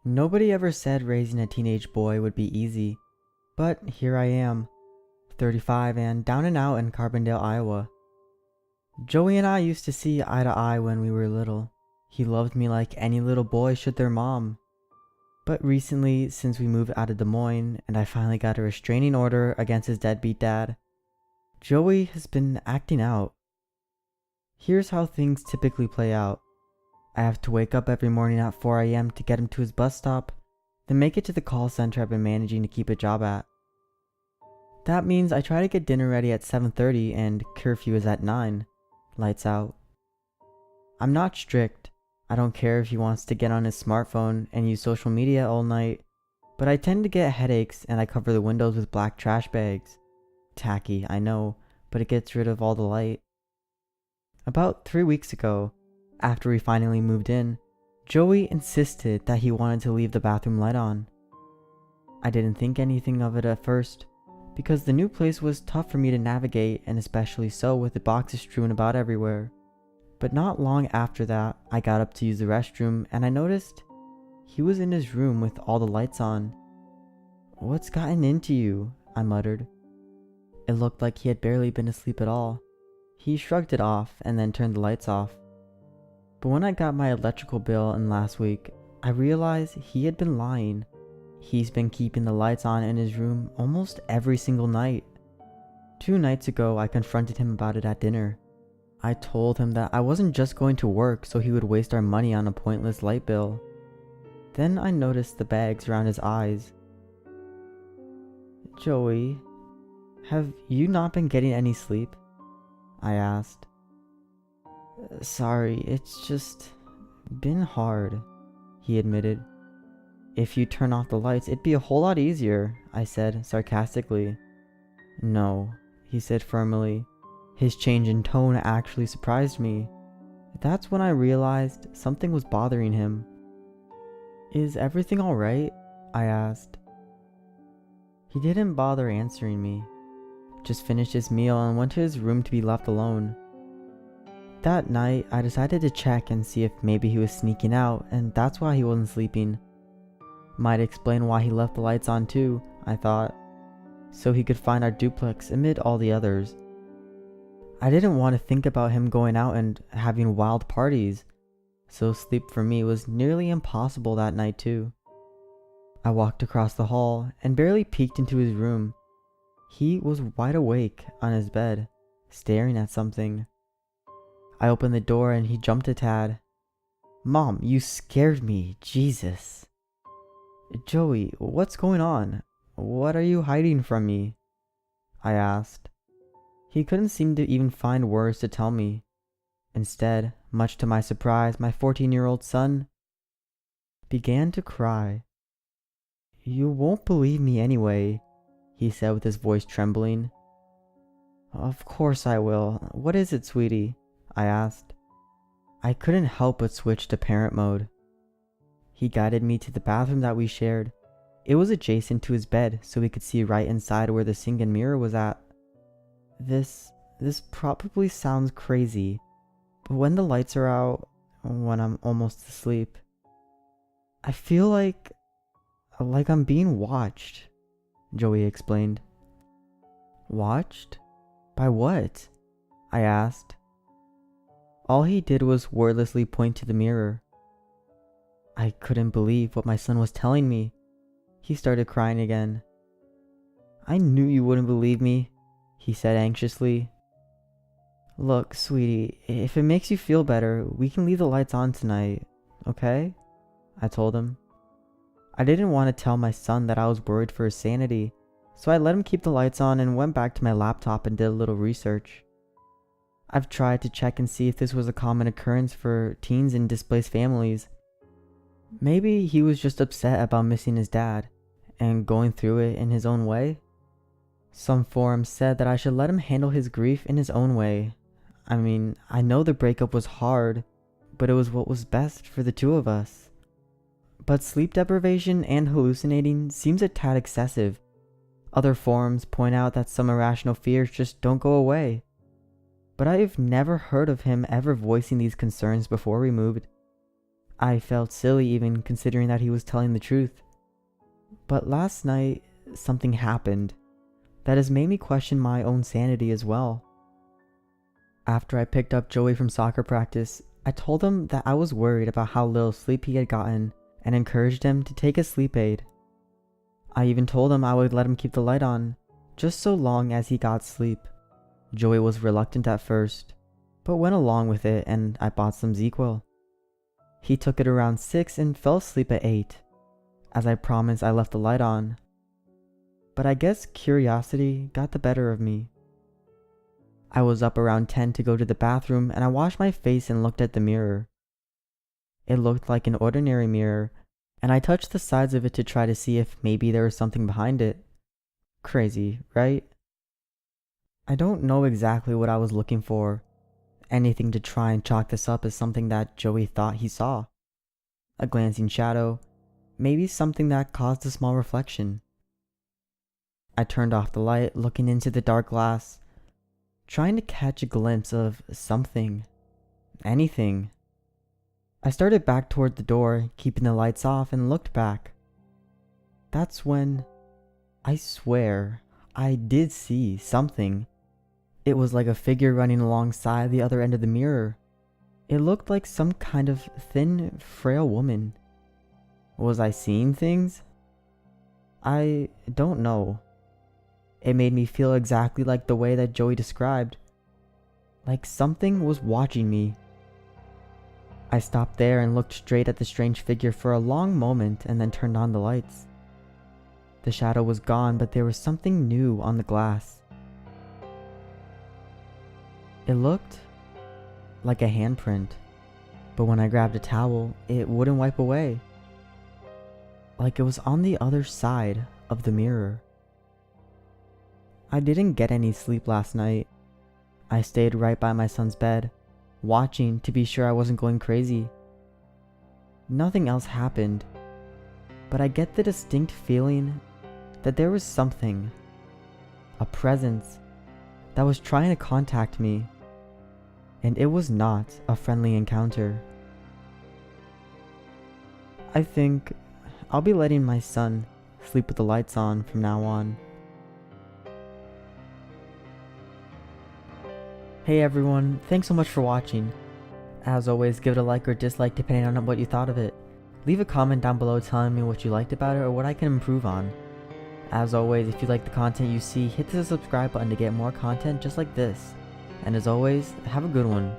Nobody ever said raising a teenage boy would be easy, but here I am, 35 and down and out in Carbondale, Iowa. Joey and I used to see eye to eye when we were little. He loved me like any little boy should their mom. But recently, since we moved out of Des Moines and I finally got a restraining order against his deadbeat dad, Joey has been acting out. Here's how things typically play out. I have to wake up every morning at 4 a.m. to get him to his bus stop, then make it to the call center I've been managing to keep a job at. That means I try to get dinner ready at 7:30 and curfew is at 9. Lights out. I'm not strict. I don't care if he wants to get on his smartphone and use social media all night, but I tend to get headaches and I cover the windows with black trash bags. Tacky, I know, but it gets rid of all the light. About 3 weeks ago, after we finally moved in, Joey insisted that he wanted to leave the bathroom light on. I didn't think anything of it at first, because the new place was tough for me to navigate, and especially so with the boxes strewn about everywhere. But not long after that, I got up to use the restroom and I noticed he was in his room with all the lights on. "What's gotten into you?" I muttered. It looked like he had barely been asleep at all. He shrugged it off and then turned the lights off. But when I got my electrical bill in last week, I realized he had been lying. He's been keeping the lights on in his room almost every single night. 2 nights ago, I confronted him about it at dinner. I told him that I wasn't just going to work so he would waste our money on a pointless light bill. Then I noticed the bags around his eyes. "Joey, have you not been getting any sleep?" I asked. "Sorry, it's just been hard," he admitted. "If you turn off the lights, it'd be a whole lot easier," I said sarcastically. "No," he said firmly. His change in tone actually surprised me. That's when I realized something was bothering him. "Is everything alright?" I asked. He didn't bother answering me, just finished his meal and went to his room to be left alone. That night, I decided to check and see if maybe he was sneaking out, and that's why he wasn't sleeping. Might explain why he left the lights on too, I thought, so he could find our duplex amid all the others. I didn't want to think about him going out and having wild parties, so sleep for me was nearly impossible that night too. I walked across the hall and barely peeked into his room. He was wide awake on his bed, staring at something. I opened the door and he jumped a tad. "Mom, you scared me, Jesus." "Joey, what's going on? What are you hiding from me?" I asked. He couldn't seem to even find words to tell me. Instead, much to my surprise, my 14-year-old son began to cry. "You won't believe me anyway," he said with his voice trembling. "Of course I will. What is it, sweetie?" I asked. I couldn't help but switch to parent mode. He guided me to the bathroom that we shared. It was adjacent to his bed, so we could see right inside where the sink and mirror was at. This probably sounds crazy, but when the lights are out, when I'm almost asleep, I feel like I'm being watched, Joey explained. "Watched? By what?" I asked. All he did was wordlessly point to the mirror. I couldn't believe what my son was telling me. He started crying again. "I knew you wouldn't believe me," he said anxiously. "Look, sweetie, if it makes you feel better, we can leave the lights on tonight, okay?" I told him. I didn't want to tell my son that I was worried for his sanity, so I let him keep the lights on and went back to my laptop and did a little research. I've tried to check and see if this was a common occurrence for teens in displaced families. Maybe he was just upset about missing his dad and going through it in his own way. Some forums said that I should let him handle his grief in his own way. I mean, I know the breakup was hard, but it was what was best for the two of us. But sleep deprivation and hallucinating seems a tad excessive. Other forums point out that some irrational fears just don't go away. But I've never heard of him ever voicing these concerns before we moved. I felt silly even considering that he was telling the truth. But last night, something happened that has made me question my own sanity as well. After I picked up Joey from soccer practice, I told him that I was worried about how little sleep he had gotten and encouraged him to take a sleep aid. I even told him I would let him keep the light on, just so long as he got sleep. Joey was reluctant at first, but went along with it, and I bought some ZzzQuil. He took it around 6 and fell asleep at 8. As I promised, I left the light on. But I guess curiosity got the better of me. I was up around 10 to go to the bathroom, and I washed my face and looked at the mirror. It looked like an ordinary mirror, and I touched the sides of it to try to see if maybe there was something behind it. Crazy, right? I don't know exactly what I was looking for. Anything to try and chalk this up as something that Joey thought he saw. A glancing shadow, maybe something that caused a small reflection. I turned off the light, looking into the dark glass, trying to catch a glimpse of something. Anything. I started back toward the door, keeping the lights off, and looked back. That's when, I swear, I did see something. It was like a figure running alongside the other end of the mirror. It looked like some kind of thin, frail woman. Was I seeing things? I don't know. It made me feel exactly like the way that Joey described. Like something was watching me. I stopped there and looked straight at the strange figure for a long moment and then turned on the lights. The shadow was gone, but there was something new on the glass. It looked like a handprint, but when I grabbed a towel, it wouldn't wipe away. Like it was on the other side of the mirror. I didn't get any sleep last night. I stayed right by my son's bed, watching to be sure I wasn't going crazy. Nothing else happened, but I get the distinct feeling that there was something, a presence, that was trying to contact me, and it was not a friendly encounter. I think I'll be letting my son sleep with the lights on from now on. Hey everyone, thanks so much for watching. As always, give it a like or dislike depending on what you thought of it. Leave a comment down below telling me what you liked about it or what I can improve on. As always, if you like the content you see, hit the subscribe button to get more content just like this. And as always, have a good one.